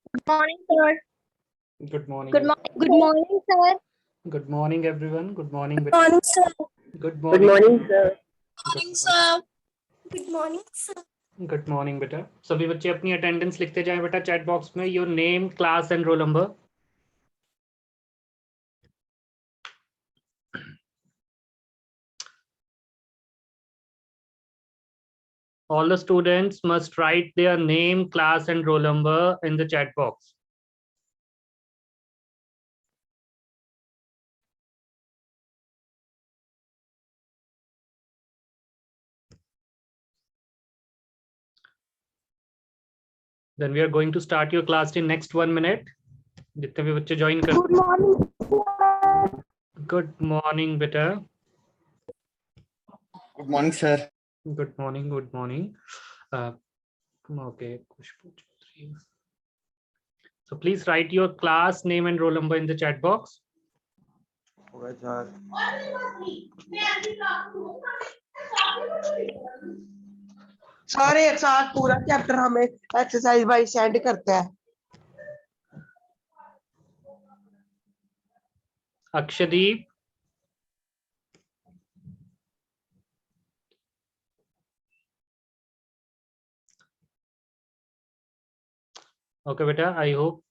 Good morning, sir. Good morning. Good morning, sir. Good morning, everyone. Good morning. Good morning, sir. Good Good morning. morning, sir. Morning, sir. Good morning, sir. Good morning बेटा. सभी बच्चे अपनी attendance लिखते जाएं बेटा chat box में. Your name, class and roll number. All the students must write their name, class and roll number in the chat box. Then we are going to start your class in next 1 minute. जितने भी बच्चे join कर. Good morning, sir. Good morning बेटा. Good morning, sir. Good morning. Good morning. Okay. So please write your class name and roll number in the chat box. Okay, sir. सारे एक साथ पूरा chapter हमें एक्सरसाइज वाइज सेंड करता है. Akshdeep. Okay बेटा, I hope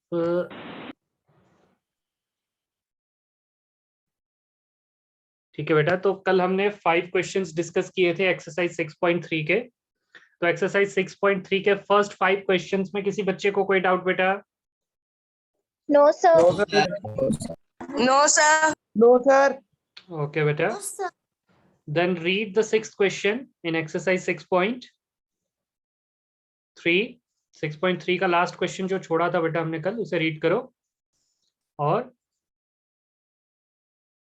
ठीक है बेटा. तो कल हमने 5 क्वेश्चंस डिस्कस किए थे एक्सरसाइज 6.3 के. तो एक्सरसाइज 6.3 के फर्स्ट 5 क्वेश्चंस में किसी बच्चे को कोई डाउट बेटा? No, sir. No sir. No sir. Okay बेटा. No, sir. Then read the 6th question in exercise 6.3. 6.3 का लास्ट क्वेश्चन जो छोड़ा था बेटा हमने कल, उसे रीड करो और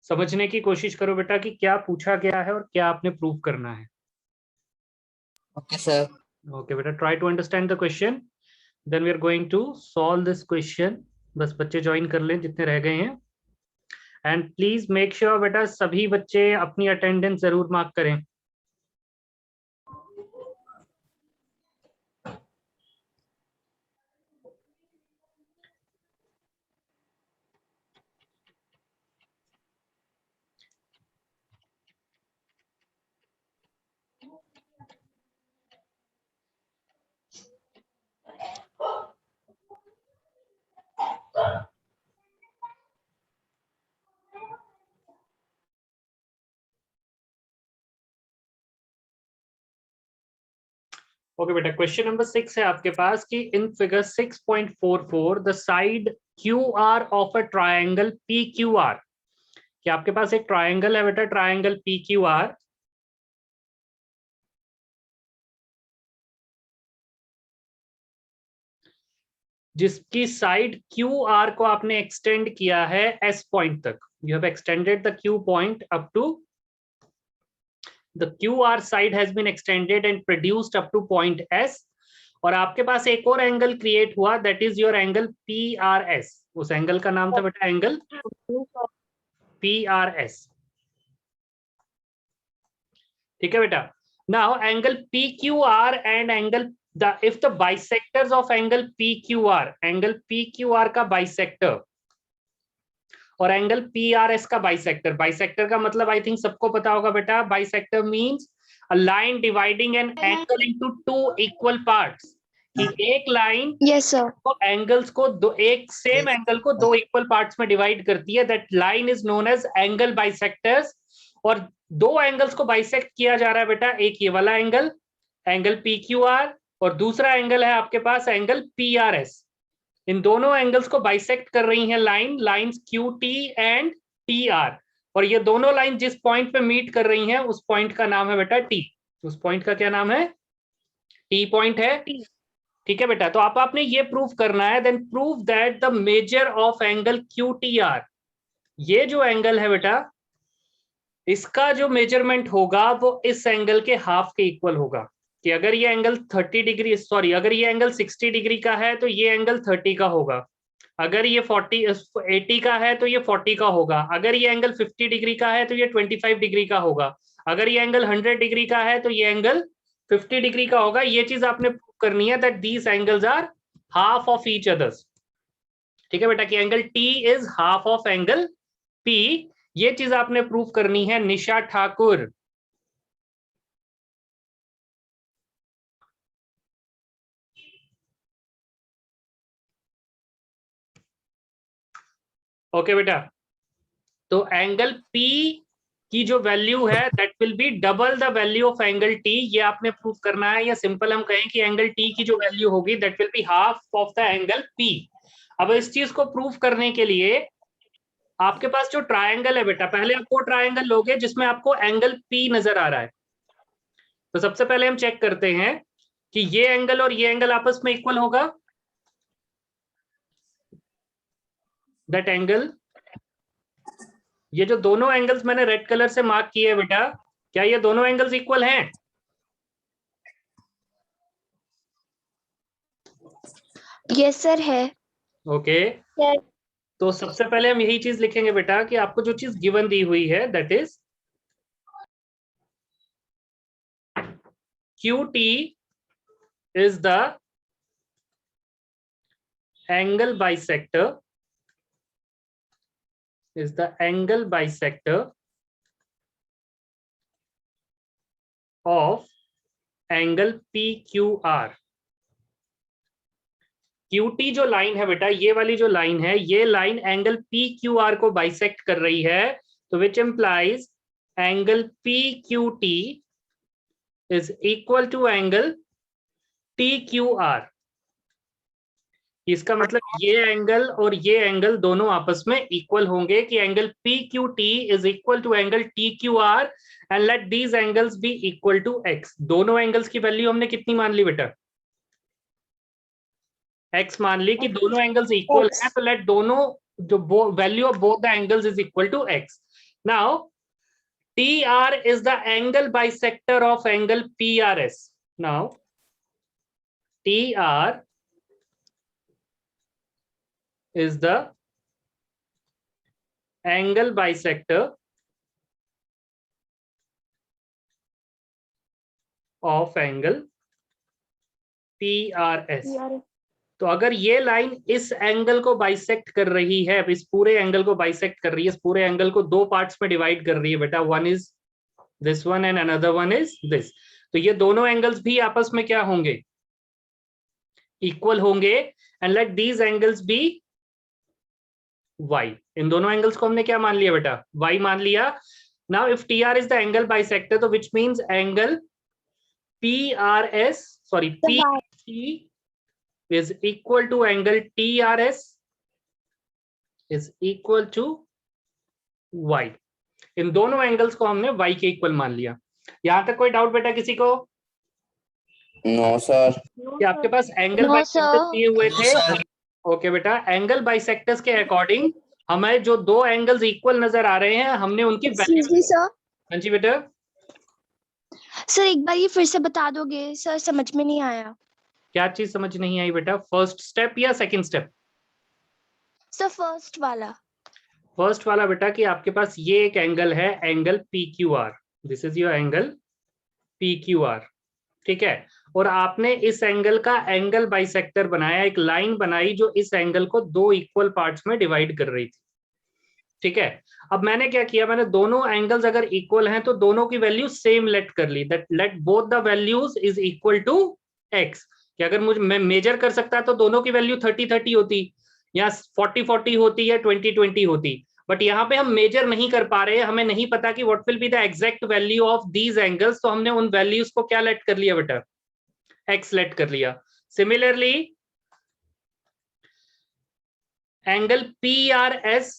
समझने की कोशिश करो बेटा कि क्या पूछा गया है और क्या आपने प्रूव करना है. Okay, sir. Okay बेटा, try to understand the question. Then we are going to solve this question. बस बच्चे ज्वाइन कर लें जितने रह गए हैं. एंड प्लीज मेक श्योर बेटा सभी बच्चे अपनी अटेंडेंस जरूर मार्क करें. ओके बेटा, क्वेश्चन नंबर 6 है आपके पास कि in figure 6.44 the side Q R of a triangle P Q R. कि आपके पास एक ट्रायंगल है बेटा, ट्रायंगल पी क्यू आर. जिसकी साइड क्यू आर को आपने एक्सटेंड किया है एस पॉइंट तक. You have extended the Q point up to the QR side has been extended and produced up to point S. और आपके पास एक और एंगल क्रिएट हुआ, that is your angle PRS. उस एंगल का नाम था बेटा एंगल PRS. ठीक है बेटा. Now angle PQR and angle if the bisectors of angle PQR, angle PQR का बाइसेक्टर और एंगल PRS का बाइसेक्टर. बाइसेक्टर का मतलब आई थिंक सबको पता होगा बेटा. Bisector means a line dividing an angle into 2 equal parts. कि एक लाइन Yes, sir. तो एंगल्स को दो, एक सेम एंगल को 2 इक्वल पार्ट्स में डिवाइड करती है. That line is known as angle bisectors. और 2 एंगल्स को बाइसेक्ट किया जा रहा है बेटा. एक ये वाला एंगल, एंगल PQR, और दूसरा एंगल है आपके पास एंगल PRS. इन दोनों एंगल्स को बाइसेक्ट कर रही हैं लाइंस QT एंड TR. और ये दोनों लाइन जिस पॉइंट पे मीट कर रही हैं उस पॉइंट का नाम है बेटा T. उस पॉइंट का क्या नाम है? T पॉइंट है. ठीक है बेटा. तो आपने ये प्रूव करना है. Then prove that the measure of angle QTR, ये जो एंगल है बेटा, इसका जो मेजरमेंट होगा वो इस एंगल के हाफ के इक्वल होगा. कि अगर ये एंगल 30 डिग्री, सॉरी, अगर ये एंगल 60 डिग्री का है तो ये एंगल 30 का होगा. अगर ये 80 का है तो ये 40 का होगा. अगर ये एंगल 50 डिग्री का है तो ये 25 डिग्री का होगा. अगर ये एंगल 100 डिग्री का है तो ये एंगल 50 डिग्री का होगा. ये चीज आपने प्रूव करनी है that these angles are half of each others. ठीक है बेटा, कि angle T is half of angle P. ये चीज आपने प्रूव करनी है निशा ठाकुर। ओके बेटा, तो एंगल पी की जो वैल्यू है that will B double the value of angle T, ये आपने प्रूव करना है। या सिंपल हम कहें कि एंगल टी की जो वैल्यू होगी that will be half of the angle P. अब इस चीज को प्रूव करने के लिए आपके पास जो ट्रायंगल है बेटा, पहले आप वो ट्रायंगल लोगे जिसमें आपको एंगल पी नजर आ रहा है। तो सबसे पहले हम चेक करते हैं कि ये एंगल और ये एंगल आपस में इक्वल होगा। दैट एंगल, ये जो दोनों एंगल्स मैंने रेड कलर से मार्क किए हैं बेटा, क्या ये दोनों एंगल्स इक्वल हैं? यस सर है। ओके, तो सबसे पहले हम यही चीज लिखेंगे बेटा कि आपको जो चीज गिवन दी हुई है that is QT is the angle bisector of angle PQR। QT जो लाइन है बेटा, ये वाली जो लाइन है, ये लाइन एंगल PQR को बाइसेक्ट कर रही है। तो which implies angle PQT is equal to angle TQR। इसका मतलब ये एंगल और ये एंगल दोनों आपस में इक्वल होंगे कि angle PQT is equal to angle TQR and let these angles be equal to x। दोनों एंगल्स की वैल्यू हमने कितनी मान ली बेटा? x मान ली कि दोनों एंगल्स इक्वल हैं, तो लेट दोनों जो value of both the angles is equal to x। Now TR is the angle bisector of angle PRS। now TR is the angle bisector of angle PRS। तो अगर ये लाइन इस angle को bisect कर रही है, इस पूरे एंगल को बाइसेक्ट कर रही है, इस पूरे एंगल को दो पार्ट्स में डिवाइड कर रही है बेटा, one is this one and another one is this, तो ये दोनों एंगल्स भी आपस में क्या होंगे? इक्वल होंगे। And let these angles be y। इन दोनों एंगल्स को हमने क्या मान लिया बेटा? y मान लिया। Now if TR is the angle bisector, तो which means angle PRS sorry PQ is equal to angle TRS is equal to y। इन दोनों एंगल्स को हमने y के इक्वल मान लिया। यहां तक कोई डाउट बेटा किसी को? No sir. क्या आपके पास एंगल बाइसेक्टर्स दिए हुए थे? ओके बेटा, एंगल बाइसेक्टर्स के अकॉर्डिंग हमें जो दो एंगल्स इक्वल नजर आ रहे हैं, हमने उनकी वैल्यू। सर हाँ जी बेटा। सर एक बार ये फिर से बता दोगे सर, समझ में नहीं आया। क्या चीज समझ नहीं आई बेटा? फर्स्ट स्टेप या सेकंड स्टेप? सर फर्स्ट वाला। फर्स्ट वाला बेटा कि आपके पास ये एक एंगल है, angle PQR। This is your angle PQR, ठीक है। और आपने इस एंगल का एंगल बाइसेक्टर बनाया, एक लाइन बनाई जो इस एंगल को दो इक्वल पार्ट्स में डिवाइड कर रही थी, ठीक है। अब मैंने क्या किया, मैंने दोनों एंगल्स अगर इक्वल हैं तो दोनों की वैल्यू सेम लेट कर ली, that let both the values is equal to x। कि अगर मैं मेजर कर सकता तो दोनों की वैल्यू 30-30 होती, या 40-40 होती, या 20-20 होती। बट यहाँ पे हम मेजर नहीं कर पा रहे, हमें नहीं पता कि what will be the exact value of these angles, तो हमने उन वैल्यूज को क्या लेट कर लिया बेटा? x लेट कर लिया। सिमिलरली एंगल PRS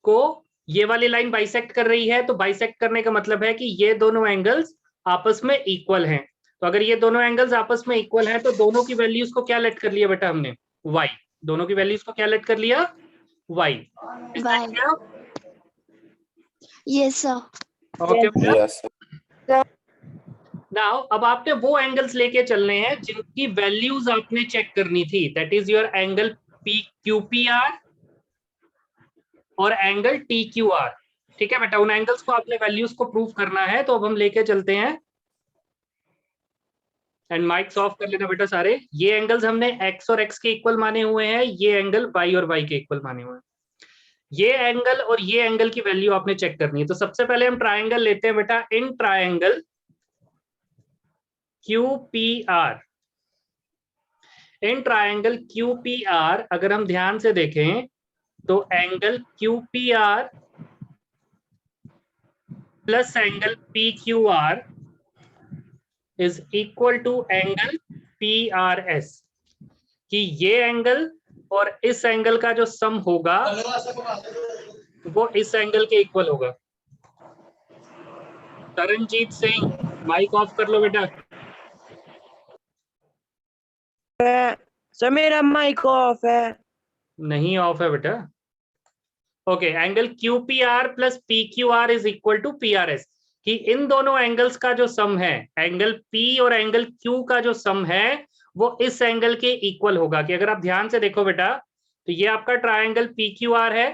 को ये वाली लाइन बाइसेक्ट कर रही है, तो बाइसेक्ट करने का मतलब है कि ये दोनों एंगल्स आपस में इक्वल हैं। तो अगर ये दोनों एंगल्स आपस में इक्वल हैं तो दोनों की वैल्यूज को क्या लेट कर लिया बेटा हमने? y। दोनों की वैल्यूज को क्या लेट कर लिया? y। Yes sir. Okay. Yes now अब आपने वो एंगल्स लेके चलने हैं जिनकी वैल्यूज आपने चेक करनी थी, that is your angle QPR और एंगल TQR, ठीक है बेटा। उन एंगल्स को आपने वैल्यूज को प्रूव करना है, तो अब हम लेके चलते हैं एंड माइक्स ऑफ कर लेना बेटा सारे। ये एंगल्स हमने x और x के इक्वल माने हुए हैं, ये एंगल y और y के इक्वल माने हुए हैं। ये एंगल और ये एंगल की वैल्यू आपने चेक करनी है। तो सबसे पहले हम ट्राइंगल लेते हैं बेटा, in triangle QPR। In triangle QPR अगर हम ध्यान से देखें तो angle QPR plus angle PQR is equal to angle PRS, कि ये एंगल और इस एंगल का जो सम होगा वो इस एंगल के इक्वल होगा। तरनजीत सिंह, माइक ऑफ कर लो बेटा। सर मेरा माइक ऑफ है। नहीं ऑफ है बेटा। Okay, angle QPR plus PQR is equal to PRS, कि इन दोनों एंगल्स का जो सम है, एंगल P और एंगल Q का जो सम है वो इस एंगल के इक्वल होगा। कि अगर आप ध्यान से देखो बेटा, तो ये आपका ट्राइंगल PQR है,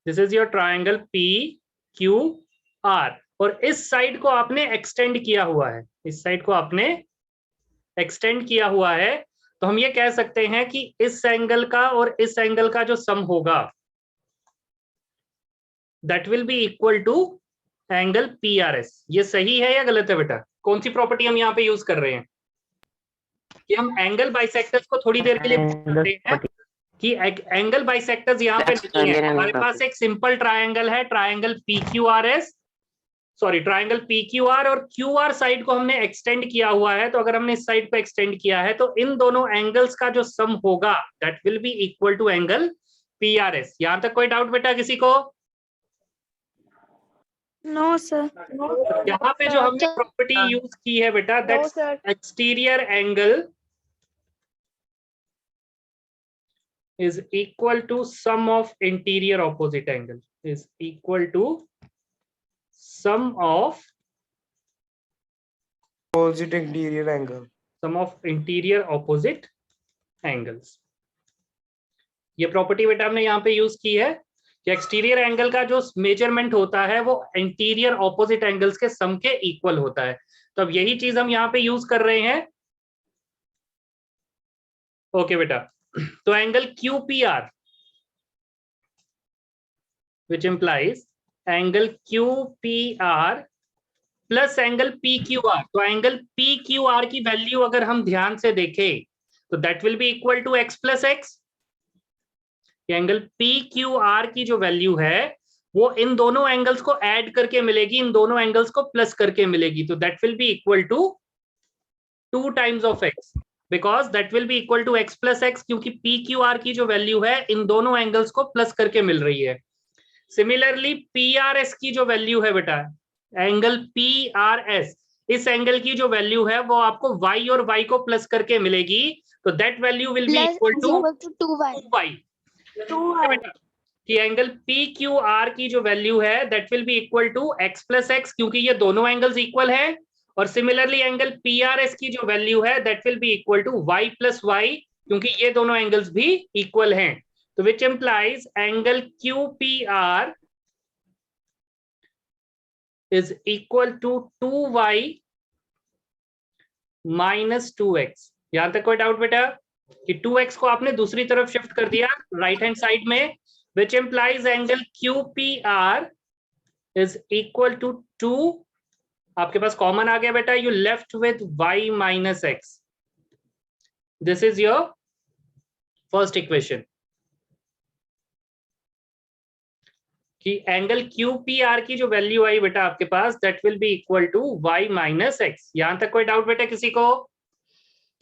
this is your triangle PQR, और इस साइड को आपने एक्सटेंड किया हुआ है, इस साइड को आपने एक्सटेंड किया हुआ है। तो हम ये कह सकते हैं कि इस एंगल का और इस एंगल का जो सम होगा that will be equal to angle PRS। ये सही है या गलत है बेटा? कौन सी प्रॉपर्टी हम यहाँ पे यूज कर रहे हैं? कि हम एंगल बाइसेक्टर्स को थोड़ी देर के लिए करते हैं कि एंगल बाइसेक्टर्स यहाँ पे नहीं है। हमारे पास एक सिंपल ट्रायंगल है, triangle PQRS, sorry triangle PQR, और QR साइड को हमने एक्सटेंड किया हुआ है। तो अगर हमने इस साइड पे एक्सटेंड किया है तो इन दोनों एंगल्स का जो सम होगा that will be equal to angle PRS। यहां तक कोई डाउट बेटा किसी को? No sir. यहाँ पे जो हमने प्रॉपर्टी यूज की है बेटा, that exterior angle is equal to sum of interior opposite angle, is equal to sum of opposite interior angle, sum of interior opposite angles। ये प्रॉपर्टी बेटा हमने यहाँ पे यूज की है कि एक्सटीरियर एंगल का जो मेजरमेंट होता है वो इंटीरियर ऑपोजिट एंगल्स के सम के इक्वल होता है। तो अब यही चीज हम यहाँ पे यूज कर रहे हैं। ओके बेटा, तो angle QPR which implies angle QPR plus angle PQR, तो एंगल PQR की वैल्यू अगर हम ध्यान से देखें तो that will be equal to x plus X. Angle PQR की जो वैल्यू है वो इन दोनों एंगल्स को ऐड करके मिलेगी, इन दोनों एंगल्स को प्लस करके मिलेगी। तो that will be equal to 2 times of x, because that will be equal to x plus X, क्योंकि PQR की जो वैल्यू है इन दोनों एंगल्स को प्लस करके मिल रही है। सिमिलरली PRS की जो वैल्यू है बेटा, एंगल PRS, इस एंगल की जो वैल्यू है वो आपको y और y को प्लस करके मिलेगी। तो that value will be equal to 2y। कि एंगल PQR की जो वैल्यू है that will be equal to x plus X, क्योंकि ये दोनों एंगल्स इक्वल है। और सिमिलरली एंगल PRS की जो वैल्यू है that will be equal to y plus Y, क्योंकि ये दोनों एंगल्स भी इक्वल हैं। तो which implies angle QPR is equal to 2y minus 2x। यहां तक कोई डाउट बेटा? कि 2x को आपने दूसरी तरफ शिफ्ट कर दिया राइट हैंड साइड में, विच implies angle QPR is equal to 2, आपके पास कॉमन आ गया बेटा, you left with y minus x. This is your first equation, कि एंगल QPR की जो वैल्यू आई बेटा आपके पास that will be equal to y minus x. यहां तक कोई डाउट बेटा किसी को?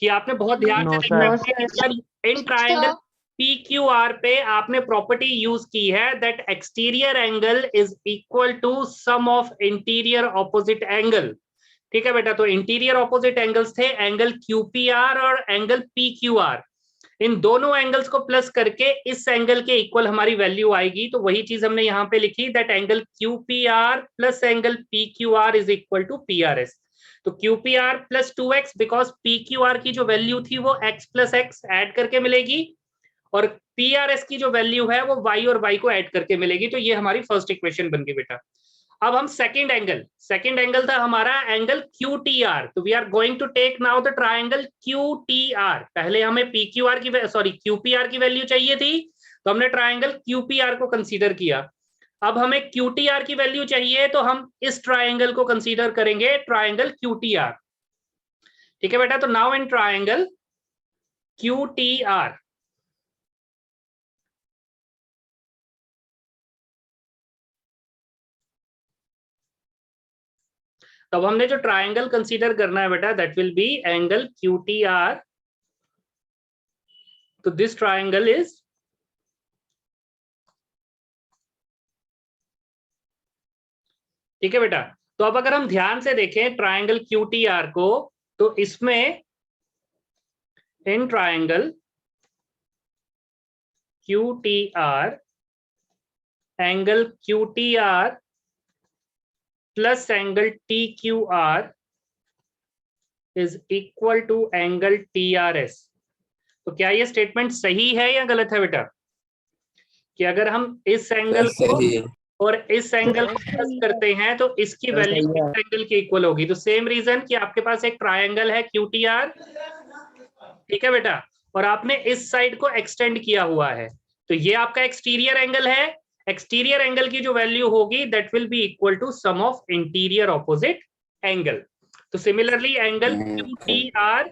कि आपने बहुत ध्यान से देखना है इन ट्रायंगल PQR पे आपने प्रॉपर्टी यूज की है that exterior angle is equal to sum of interior opposite angle. ठीक है बेटा, तो इंटीरियर ऑपोजिट एंगल्स थे एंगल QPR और एंगल PQR। इन दोनों एंगल्स को प्लस करके इस एंगल के इक्वल हमारी वैल्यू आएगी। तो वही चीज हमने यहाँ पे लिखी that angle QPR plus angle PQR is equal to PRS। तो QPR plus 2x, because PQR की जो वैल्यू थी वो x प्लस एक्स ऐड करके मिलेगी, और PRS की जो वैल्यू है वो y और y को ऐड करके मिलेगी। तो ये हमारी फर्स्ट इक्वेशन बन गई बेटा। अब हम सेकंड एंगल था हमारा एंगल QTR, तो we are going to take now the triangle QTR। पहले हमें PQR की QPR की वैल्यू चाहिए थी, तो हमने ट्रायंगल QPR को कंसीडर किया। अब हमें QTR की वैल्यू चाहिए, तो हम इस ट्रायंगल को कंसीडर करेंगे, ट्रायंगल QTR। ठीक है बेटा, तो नाउ इन ट्रायंगल QTR, तब हमने जो ट्रायंगल कंसीडर करना है बेटा, that will B angle QTR। तो दिस ट्रायंगल इज, ठीक है बेटा। तो अब अगर हम ध्यान से देखें ट्रायंगल QTR को, तो इसमें in triangle QTR, angle QTR plus angle TQR is equal to angle TRS। तो क्या ये स्टेटमेंट सही है या गलत है बेटा? कि अगर हम इस एंगल को सही है। और इस एंगल को प्लस करते हैं तो इसकी वैल्यू सही है। इस एंगल की इक्वल होगी। तो सेम रीजन कि आपके पास एक ट्रायंगल है QTR, ठीक है बेटा, और आपने इस साइड को एक्सटेंड किया हुआ है, तो ये आपका एक्सटीरियर एंगल है। एक्सटीरियर एंगल की जो वैल्यू होगी that will be equal to sum of interior opposite angle. तो सिमिलरली एंगल QTR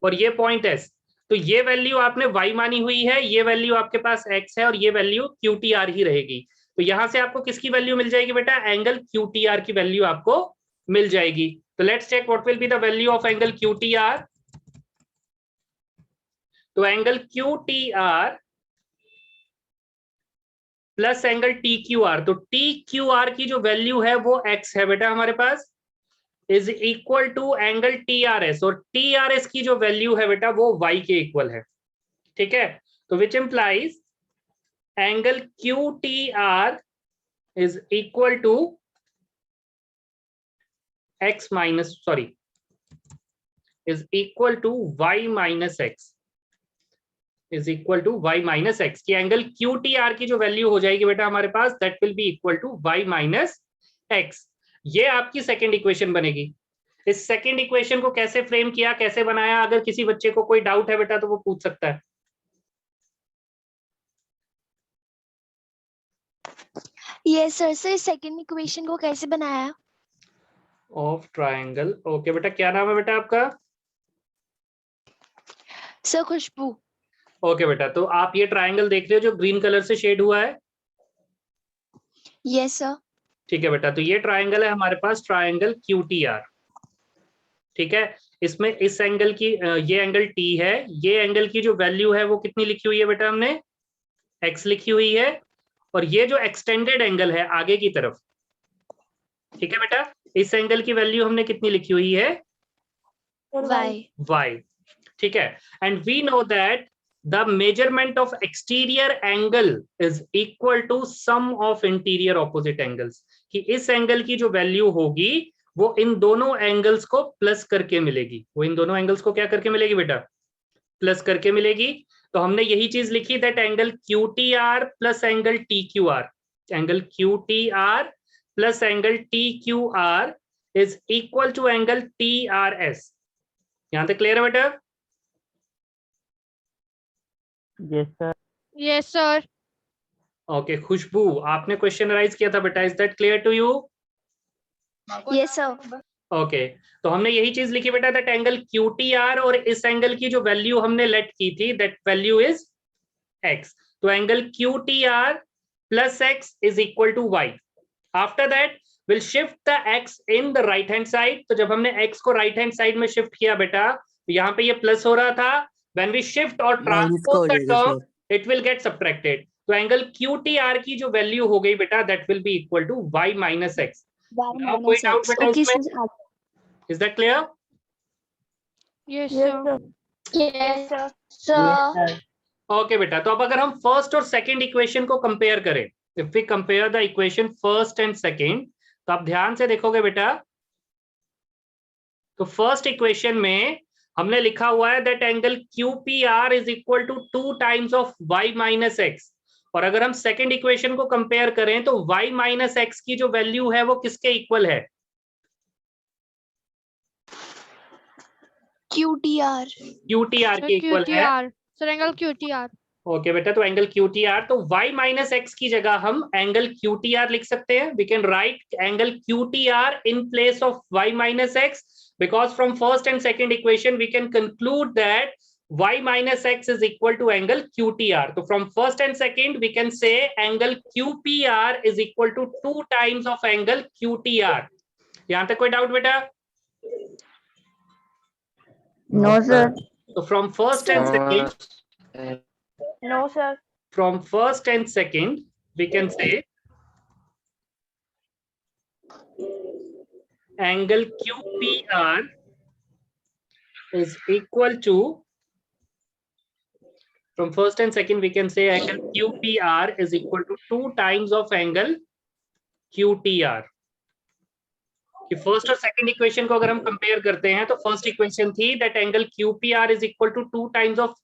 और ये पॉइंट S, तो ये वैल्यू आपने y मानी हुई है, ये वैल्यू आपके पास x है और ये वैल्यू QTR ही रहेगी। तो यहां से आपको किसकी वैल्यू मिल जाएगी बेटा? एंगल QTR की वैल्यू आपको मिल जाएगी। तो let's check what will be the value of angle QTR। तो angle QTR plus angle TQR, तो TQR की जो वैल्यू है वो x है बेटा हमारे पास, is equal to angle TRS, और TRS की जो वैल्यू है बेटा वो y के इक्वल है। ठीक है, तो which implies angle QTR is equal to x minus sorry is equal to y minus x, is equal to y minus x, की एंगल QTR की जो वैल्यू हो जाएगी बेटा हमारे पास that will be equal to y minus x। ये आपकी सेकेंड इक्वेशन बनेगी। इस सेकेंड इक्वेशन को कैसे फ्रेम किया, कैसे बनाया, अगर किसी बच्चे को कोई डाउट है बेटा तो वो पूछ सकता है। Yes sir, sir second equation को कैसे बनाया? ऑफ ट्रायंगल, ओके बेटा, क्या नाम है बेटा आपका? सर खुशबू। ओके बेटा, तो आप ये ट्रायंगल देख रहे हो जो ग्रीन कलर से शेड हुआ है? Yes sir. ठीक है बेटा, तो ये ट्रायंगल है हमारे पास, ट्रायंगल QTR। ठीक है, इसमें इस एंगल की ये एंगल T है, ये एंगल की जो वैल्यू है वो कितनी लिखी हुई है बेटा? हमने x लिखी हुई है, और ये जो एक्सटेंडेड एंगल है आगे की तरफ, ठीक है बेटा, इस एंगल की वैल्यू हमने कितनी लिखी हुई है? y। ठीक है, and we know that the measurement of exterior angle is equal to sum of interior opposite angles, कि इस एंगल की जो वैल्यू होगी वो इन दोनों एंगल्स को प्लस करके मिलेगी। वो इन दोनों एंगल्स को क्या करके मिलेगी बेटा? प्लस करके मिलेगी। तो हमने यही चीज लिखी that angle QTR plus angle TQR, angle QTR plus angle TQR is equal to angle TRS। यहां तक क्लियर है बेटा? Yes sir. Yes sir. Okay, Khushboo आपने क्वेश्चन राइज किया था बेटा, is that clear to you? Yes sir. Okay, तो हमने यही चीज लिखी बेटा दैट एंगल QTR और इस एंगल की जो वैल्यू हमने लेट की थी दैट वैल्यू इज x। तो angle QTR plus x is equal to y। After that will shift the x in the right hand side. तो जब हमने x को राइट हैंड साइड में शिफ्ट किया बेटा, तो यहाँ पे ये प्लस हो रहा था, व्हेन वी शिफ्ट और transpose the term it will get subtracted. तो एंगल QTR की जो वैल्यू हो गई बेटा that will be equal to y minus x। कोई डाउट बेटा इसमें? Is that clear? Yes sir. Yes sir. Okay बेटा, तो अब अगर हम फर्स्ट और सेकंड इक्वेशन को कंपेयर करें, if we compare the equation first and second, तो आप ध्यान से देखोगे बेटा, तो फर्स्ट इक्वेशन में हमने लिखा हुआ है that angle QPR is equal to 2 times of y minus x, और अगर हम सेकंड इक्वेशन को कंपेयर करें तो y माइनस एक्स की जो वैल्यू है वो किसके इक्वल है? QTR. QTR के इक्वल है। QTR. Sir, angle QTR. Okay बेटा, तो एंगल QTR, तो y माइनस एक्स की जगह हम एंगल QTR लिख सकते हैं। We can write angle QTR in place of y minus X, because from first and second equation we can conclude that y minus x is equal to angle QTR. So from first and second we can say angle QPR is equal to 2 times of angle QTR. यहाँ तक कोई doubt बेटा? No, sir. So from first and second, No, sir. from first and second we can say angle QPR is equal to, from first and second we can say angle QPR is equal to 2 times of angle QTR. कि first और second equation को अगर हम compare करते हैं तो first equation थी that angle QPR is equal to 2 times of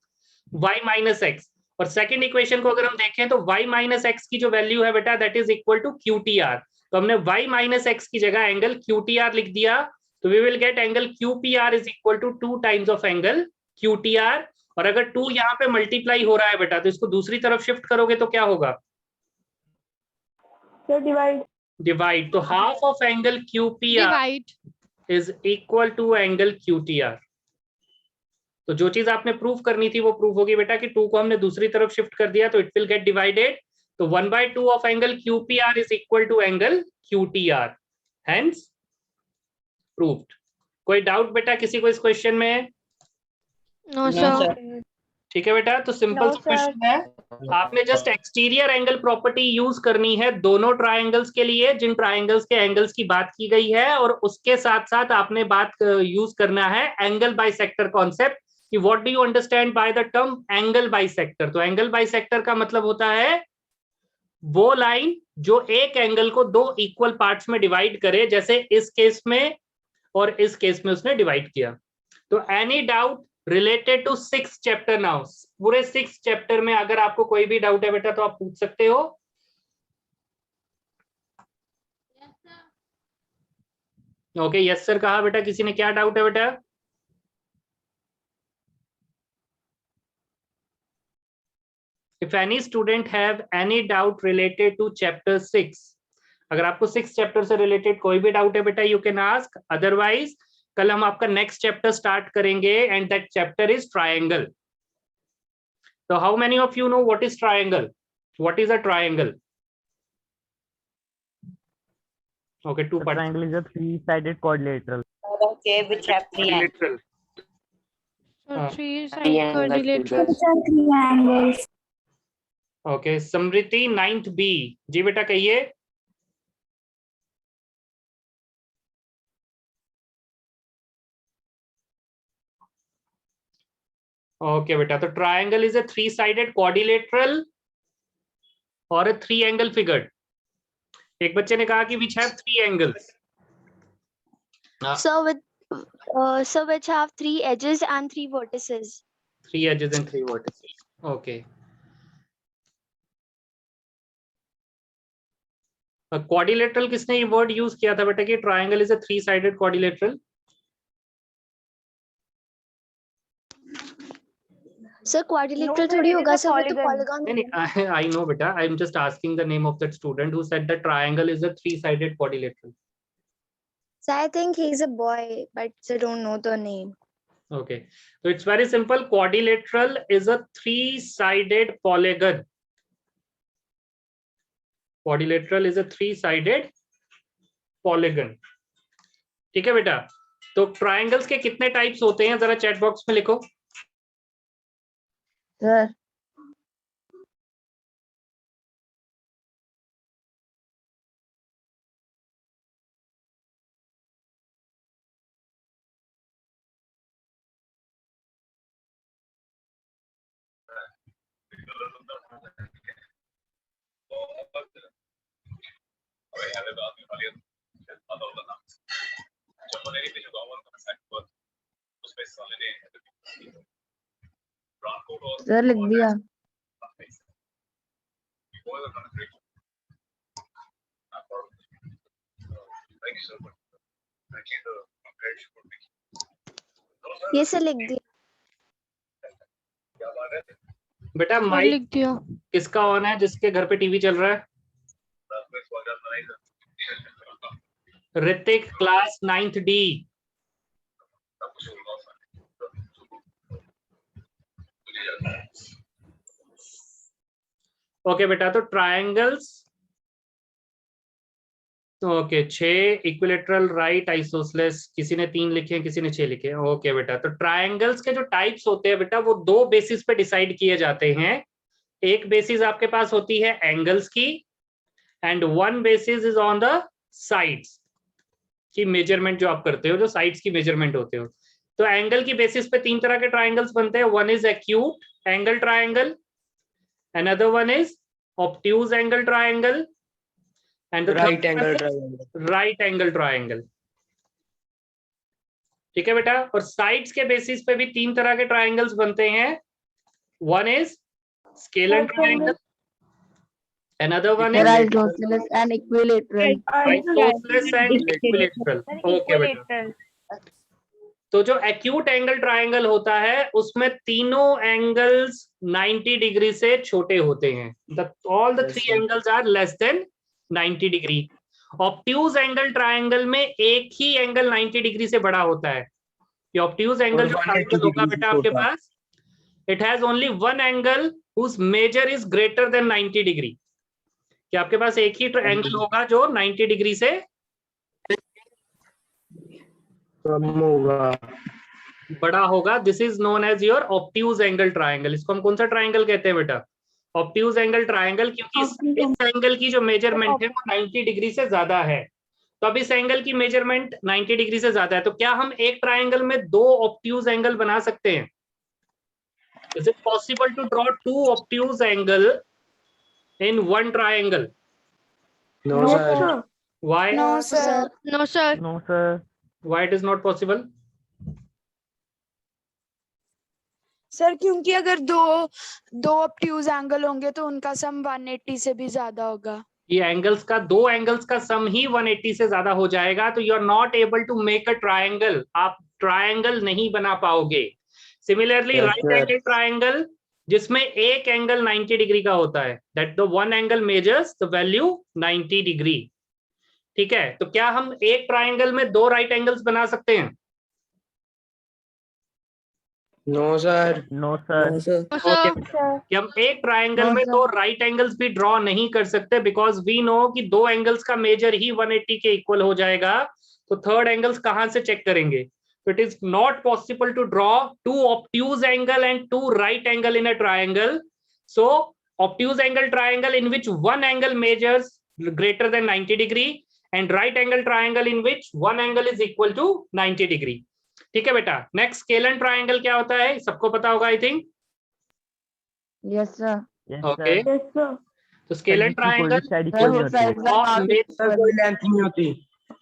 y minus x, और सेकंड इक्वेशन को अगर हम देखें तो y minus x की जो वैल्यू है बेटा that is equal to QTR। तो हमने y minus x की जगह एंगल QTR लिख दिया, तो we will get angle QPR is equal to 2 times of angle QTR। और अगर 2 यहाँ पे मल्टीप्लाई हो रहा है बेटा तो इसको दूसरी तरफ शिफ्ट करोगे तो क्या होगा? डिवाइड। तो half of angle QPR Divide. Is equal to angle QTR। तो जो चीज आपने प्रूव करनी थी वो प्रूव होगी बेटा कि 2 को हमने दूसरी तरफ शिफ्ट कर दिया तो इट विल गेट डिवाइडेड। तो 1/2 of angle QPR is equal to angle QTR, hence proved. कोई डाउट बेटा किसी को इस क्वेश्चन में? No, sir. ठीक है बेटा, तो सिंपल सा क्वेश्चन है। आपने just exterior angle property use करनी है दोनों ट्रायंगल्स के लिए जिन ट्रायंगल्स के एंगल्स की बात की गई है, और उसके साथ साथ आपने बात यूज करना है एंगल बाइसेक्टर कॉन्सेप्ट कि what do you understand by the term angle bisector. तो एंगल बाइसेक्टर का मतलब होता है वो लाइन जो एक एंगल को 2 इक्वल पार्ट्स में डिवाइड करे, जैसे इस केस में और इस केस में उसने डिवाइड किया। तो any doubt related to 6th chapter? Now पूरे 6th चैप्टर में अगर आपको कोई भी डाउट है बेटा तो आप पूछ सकते हो। ओके, यस सर कहा बेटा। किसी ने क्या डाउट है बेटा? If any student have any doubt related to chapter 6, अगर आपको 6th चैप्टर से रिलेटेड कोई भी डाउट है बेटा यू कैन आस्क, अदरवाइज कल हम आपका नेक्स्ट चैप्टर स्टार्ट करेंगे and that chapter is triangle. तो how many of you know what is triangle? What is a triangle? Okay, 2 parts. Triangle is a three-sided quadrilateral. Okay, which have three angles. Literal. So हाँ. 3 side Triangle quadrilateral. Okay, समृति 9th B जी बेटा कहिए। Okay बेटा, तो triangle is a 3-sided quadrilateral और अ 3-angle figured। एक बच्चे ने कहा कि which have 3 angles। So which have 3 edges and 3 vertices. 3 edges and 3 vertices। Okay, quadrilateral किसने ये वर्ड यूज किया था बेटा कि triangle is a 3-sided quadrilateral? Sir, quadrilateral थोड़ी होगा सर, वो तो polygon नहीं, I know बेटा, I am just asking the name of that student who said that triangle is a 3-sided quadrilateral. So I think he's a boy, but I don't know the name. Okay, so it's very simple. Quadrilateral is a 3-sided polygon. Quadrilateral is a 3-sided polygon। ठीक है बेटा, तो triangles के कितने types होते हैं जरा chat box में लिखो। Sir. सर लिख दिया। ये सर लिख दिया। बेटा सर माइक लिख दिया। किसका ऑन है जिसके घर पे टीवी चल रहा है? Hrithik, class 9th D। Okay बेटा, तो triangles, okay 6 equilateral right isosceles, किसी ने 3 लिखे हैं, किसी ने 6 लिखे हैं। ओके बेटा, तो ट्रायंगल्स के जो टाइप्स होते हैं बेटा वो 2 बेसिस पे डिसाइड किए जाते हैं। एक बेसिस आपके पास होती है एंगल्स की, and 1 basis is on the sides की मेजरमेंट जो आप करते हो, जो साइड्स की मेजरमेंट होते हो। तो एंगल की बेसिस पे 3 तरह के ट्रायंगल्स बनते हैं। One is acute angle triangle, another one is obtuse angle triangle, and the right third one angle is triangle. right angle triangle। ठीक है बेटा, और साइड्स के बेसिस पे भी 3 तरह के ट्रायंगल्स बनते हैं। One is scalar triangle, another one is Isosceles and equilateral. isosceles and equilateral। Okay बेटा, तो जो एक्यूट एंगल ट्रायंगल होता है उसमें तीनों एंगल्स 90 डिग्री से छोटे होते हैं। All the 3 angles are less than 90 degree. Obtuse angle triangle में एक ही एंगल 90 डिग्री से बड़ा होता है। ये ऑब्ट्यूज एंगल जो ट्रायंगल होगा बेटा आपके पास, it has only one angle whose major is greater than 90 degree. कि आपके पास एक ही एंगल होगा जो 90 डिग्री से बड़ा होगा। This is known as your obtuse angle triangle. इसको हम कौन सा ट्रायंगल कहते हैं बेटा? ऑब्ट्यूज एंगल ट्रायंगल, क्योंकि इस एंगल की जो मेजरमेंट है वो 90 डिग्री से ज्यादा है। तो अब इस एंगल की मेजरमेंट 90 डिग्री से ज्यादा है, तो क्या हम एक ट्रायंगल में 2 ऑब्ट्यूज एंगल बना सकते हैं? Is it possible to draw 2 obtuse angle in one triangle? No sir. Why? No sir. No, sir. Why it is not possible? Sir क्योंकि अगर दो ऑब्ट्यूज एंगल होंगे तो उनका सम 180 से भी ज्यादा होगा। ये एंगल्स का 2 एंगल्स का सम ही 180 से ज्यादा हो जाएगा, तो you are not able to make a triangle. आप ट्रायंगल नहीं बना पाओगे। सिमिलरली राइट एंगल ट्रायंगल, जिसमें एक एंगल 90 डिग्री का होता है, that the one angle measures the value 90 degree. ठीक है, तो क्या हम एक ट्रायंगल में 2 राइट एंगल्स बना सकते हैं? No sir. No, sir. No sir. कि हम एक ट्रायंगल No, में sir. 2 राइट एंगल्स भी ड्रॉ नहीं कर सकते, बिकॉज वी नो कि 2 एंगल्स का मेजर ही 180 के इक्वल हो जाएगा। तो थर्ड एंगल्स कहां से चेक करेंगे? तो it is not possible to draw 2 obtuse angle and 2 right angle in a triangle. So obtuse angle triangle in which one angle measures greater than 90 degree and right angle triangle in which one angle is equal to 90 degree। ठीक है बेटा, next scalene triangle क्या होता है सबको पता होगा I think. Yes, sir. Yes, okay, sir. तो स्केलन ट्रायंगल Side equal नहीं होती। सर कोई लेंथ नहीं होती।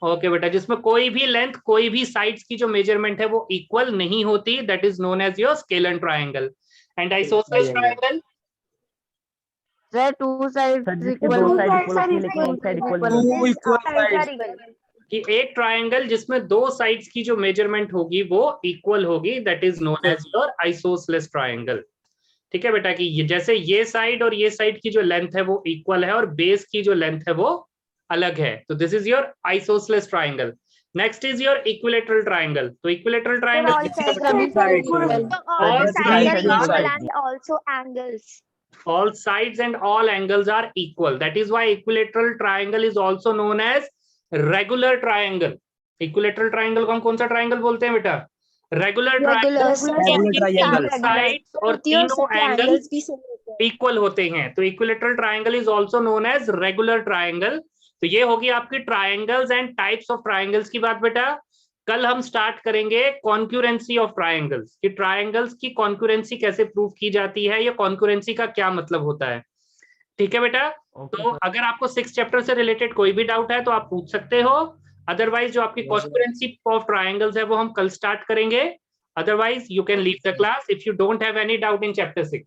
ओके बेटा, जिसमें कोई भी लेंथ, कोई भी साइड्स की जो मेजरमेंट है वो इक्वल नहीं होती, that is known as your scalene triangle. And isosceles triangle, Sir, two sides equal. Two Side sides equal are होती है, लेकिन equal. एक side equal One नहीं is होती। sides are equal. कि एक ट्रायंगल जिसमें 2 साइड्स की जो मेजरमेंट होगी वो इक्वल होगी, that is known as your isosceles triangle. ठीक है बेटा, कि जैसे ये साइड और ये साइड की जो लेंथ है वो इक्वल है और बेस की जो लेंथ है वो अलग है, तो this is your isosceles triangle. Next is your equilateral triangle. तो equilateral triangle All sides are equal. All All sides are sides equal are and also angles. all sides and all angles are equal, that is why equilateral triangle is also known as regular triangle। equilateral triangle को हम कौन सा triangle बोलते हैं बेटा? Regular triangle. Sides और तीनों angles equal होते हैं, तो equilateral triangle is also known as regular triangle. तो ये होगी आपकी triangles and types of triangles की बात बेटा। कल हम स्टार्ट करेंगे कॉन्क्यूरेंसी ऑफ ट्रायंगल्स, कि ट्रायंगल्स की कॉन्क्यूरेंसी कैसे प्रूव की जाती है, या कॉन्क्यूरेंसी का क्या मतलब होता है। ठीक है बेटा, तो अगर आपको 6th चैप्टर से रिलेटेड कोई भी डाउट है तो आप पूछ सकते हो। अदरवाइज जो आपकी कॉन्क्यूरेंसी ऑफ ट्रायंगल्स है वो हम कल स्टार्ट करेंगे। Otherwise you can leave the class if you don't have any doubt in chapter 6।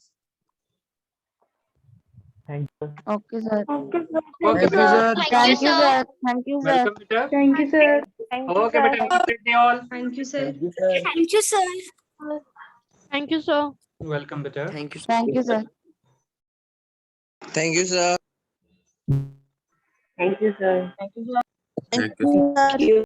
Okay, sir. Okay, Thank you, beta. sir. Thank you, sir. Thank you, sir. Welcome, beta. Thank you, sir. Okay, beta. Have a great day all. Thank you, sir. Thank you, sir. Thank you, sir. Welcome, beta. Thank you. Thank you, sir. Thank you, sir. Thank you, sir. Thank you.